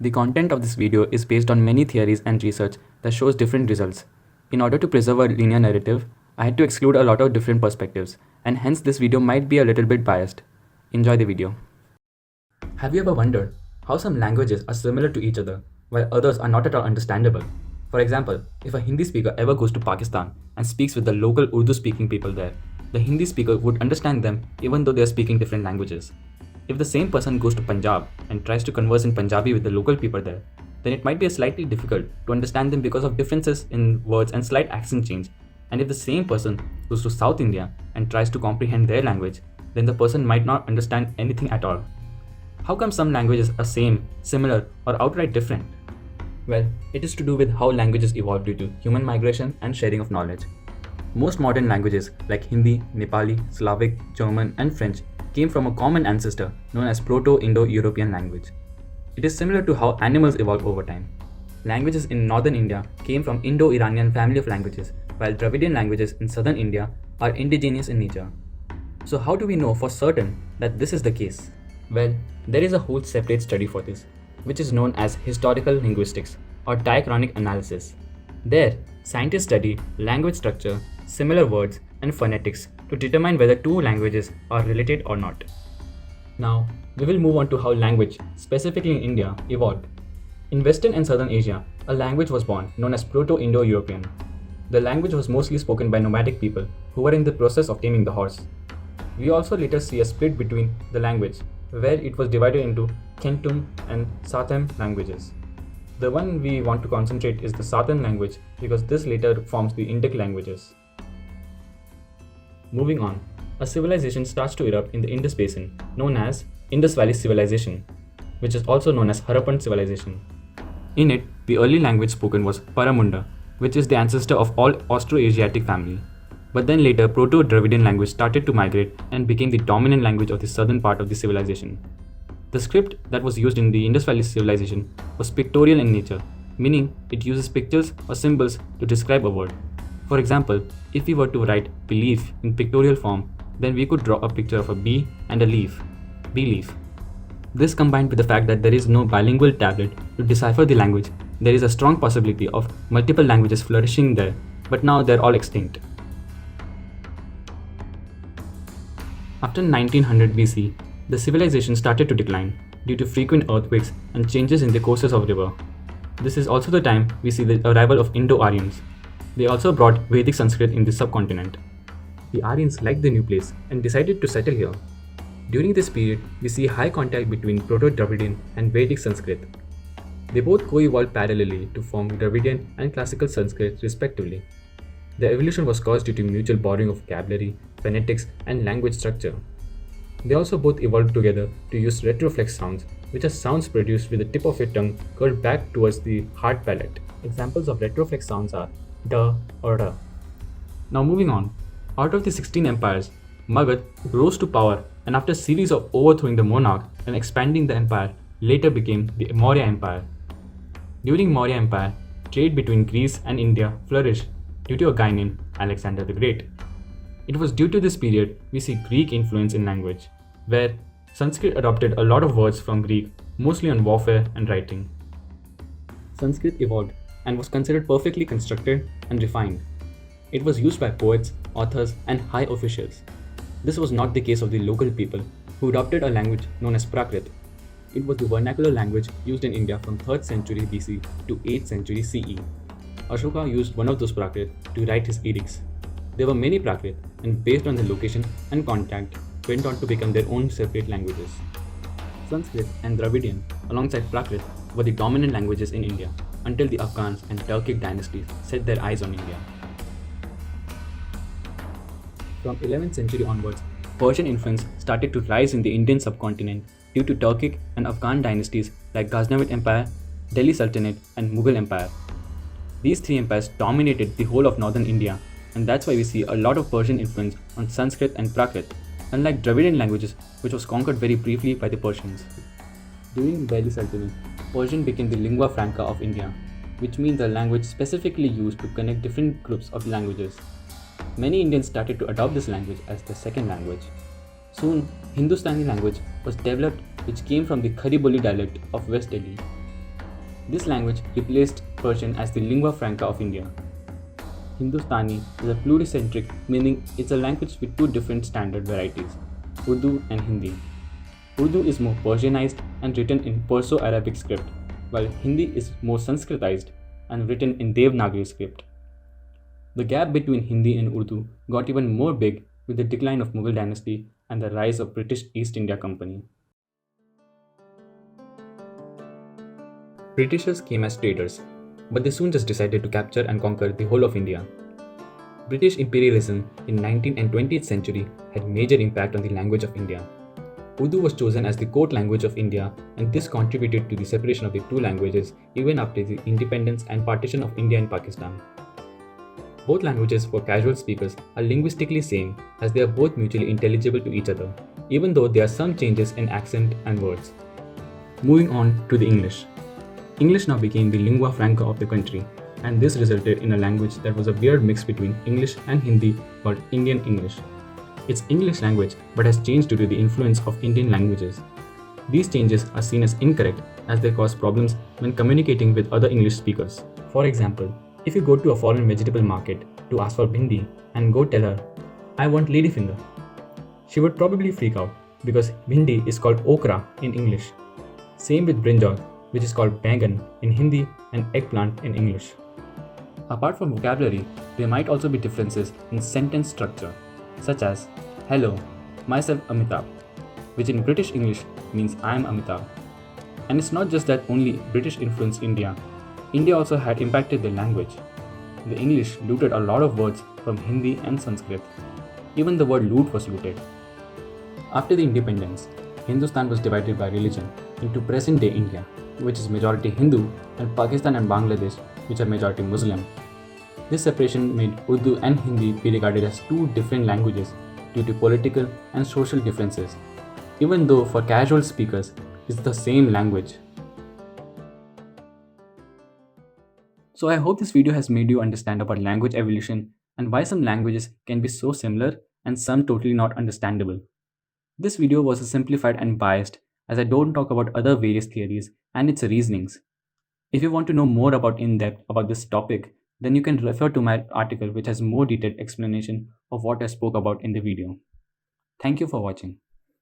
The content of this video is based on many theories and research that shows different results. In order to preserve a linear narrative, I had to exclude a lot of different perspectives, and hence this video might be a little bit biased. Enjoy the video. Have you ever wondered how some languages are similar to each other, while others are not at all understandable? For example, if a Hindi speaker ever goes to Pakistan and speaks with the local Urdu-speaking people there, the Hindi speaker would understand them even though they are speaking different languages. If the same person goes to Punjab and tries to converse in Punjabi with the local people there, then it might be slightly difficult to understand them because of differences in words and slight accent change. And if the same person goes to South India and tries to comprehend their language, then the person might not understand anything at all. How come some languages are same, similar, or outright different? Well, it is to do with how languages evolved due to human migration and sharing of knowledge. Most modern languages like Hindi, Nepali, Slavic, German, and French came from a common ancestor known as Proto-Indo-European language. It is similar to how animals evolved over time. Languages in northern India came from Indo-Iranian family of languages, while Dravidian languages in southern India are indigenous in nature. So how do we know for certain that this is the case? Well, there is a whole separate study for this, which is known as historical linguistics or diachronic analysis. There, scientists study language structure, similar words, and phonetics to determine whether two languages are related or not. Now, we will move on to how language, specifically in India, evolved. In Western and Southern Asia, a language was born known as Proto-Indo-European. The language was mostly spoken by nomadic people who were in the process of taming the horse. We also later see a split between the language, where it was divided into Khentum and Sathem languages. The one we want to concentrate is the Sathem language because this later forms the Indic languages. Moving on, a civilization starts to erupt in the Indus Basin, known as Indus Valley Civilization, which is also known as Harappan Civilization. In it, the early language spoken was Paramunda, which is the ancestor of all Austroasiatic family. But then later, Proto-Dravidian language started to migrate and became the dominant language of the southern part of the civilization. The script that was used in the Indus Valley Civilization was pictorial in nature, meaning it uses pictures or symbols to describe a word. For example, if we were to write belief in pictorial form, then we could draw a picture of a bee and a leaf, bee leaf. This combined with the fact that there is no bilingual tablet to decipher the language, there is a strong possibility of multiple languages flourishing there, but now they're all extinct. After 1900 BC, the civilization started to decline due to frequent earthquakes and changes in the courses of river. This is also the time we see the arrival of Indo-Aryans. They also brought Vedic Sanskrit in the subcontinent. The Aryans liked the new place and decided to settle here. During this period, we see high contact between Proto-Dravidian and Vedic Sanskrit. They both co-evolved parallelly to form Dravidian and Classical Sanskrit respectively. The evolution was caused due to mutual borrowing of vocabulary, phonetics, and language structure. They also both evolved together to use retroflex sounds, which are sounds produced with the tip of your tongue curled back towards the hard palate. Examples of retroflex sounds are da or ra. Now moving on, out of the 16 empires, Magad rose to power and after a series of overthrowing the monarch and expanding the empire, later became the Maurya Empire. During Maurya Empire, trade between Greece and India flourished due to a guy named Alexander the Great. It was due to this period we see Greek influence in language, where Sanskrit adopted a lot of words from Greek, mostly on warfare and writing. Sanskrit evolved and was considered perfectly constructed and refined. It was used by poets, authors, and high officials. This was not the case of the local people, who adopted a language known as Prakrit. It was the vernacular language used in India from 3rd century BC to 8th century CE. Ashoka used one of those Prakrit to write his edicts. There were many Prakrit, and based on the location and contact, went on to become their own separate languages. Sanskrit and Dravidian, alongside Prakrit, were the dominant languages in India until the Afghans and Turkic dynasties set their eyes on India. From 11th century onwards, Persian influence started to rise in the Indian subcontinent due to Turkic and Afghan dynasties like Ghaznavid Empire, Delhi Sultanate, and Mughal Empire. These three empires dominated the whole of northern India, and that's why we see a lot of Persian influence on Sanskrit and Prakrit, unlike Dravidian languages which was conquered very briefly by the Persians. During Delhi Sultanate, Persian became the lingua franca of India, which means a language specifically used to connect different groups of languages. Many Indians started to adopt this language as their second language. Soon, Hindustani language was developed, which came from the Khari Boli dialect of West Delhi. This language replaced Persian as the lingua franca of India. Hindustani is a pluricentric, meaning it's a language with two different standard varieties, Urdu and Hindi. Urdu is more Persianized and written in Perso-Arabic script, while Hindi is more Sanskritized and written in Devanagari script. The gap between Hindi and Urdu got even more big with the decline of Mughal dynasty and the rise of British East India Company. Britishers came as traders, but they soon just decided to capture and conquer the whole of India. British imperialism in 19th and 20th century had major impact on the language of India. Urdu was chosen as the court language of India, and this contributed to the separation of the two languages even after the independence and partition of India and Pakistan. Both languages for casual speakers are linguistically same as they are both mutually intelligible to each other, even though there are some changes in accent and words. Moving on to the English. English now became the lingua franca of the country, and this resulted in a language that was a weird mix between English and Hindi called Indian English. It's English language but has changed due to the influence of Indian languages. These changes are seen as incorrect as they cause problems when communicating with other English speakers. For example, if you go to a foreign vegetable market to ask for bhindi and go tell her, "I want ladyfinger," she would probably freak out because bhindi is called okra in English. Same with brinjal, which is called bangan in Hindi and eggplant in English. Apart from vocabulary, there might also be differences in sentence structure, such as, "Hello, myself Amitabh," which in British English means "I am Amitabh." And it's not just that only British influenced India. India also had impacted the language. The English looted a lot of words from Hindi and Sanskrit. Even the word loot was looted. After the independence, Hindustan was divided by religion into present-day India, which is majority Hindu, and Pakistan and Bangladesh, which are majority Muslim. This separation made Urdu and Hindi be regarded as two different languages due to political and social differences, even though for casual speakers, it's the same language. So I hope this video has made you understand about language evolution and why some languages can be so similar and some totally not understandable. This video was simplified and biased as I don't talk about other various theories and its reasonings. If you want to know more about in-depth about this topic, then you can refer to my article which has more detailed explanation of what I spoke about in the video. Thank you for watching.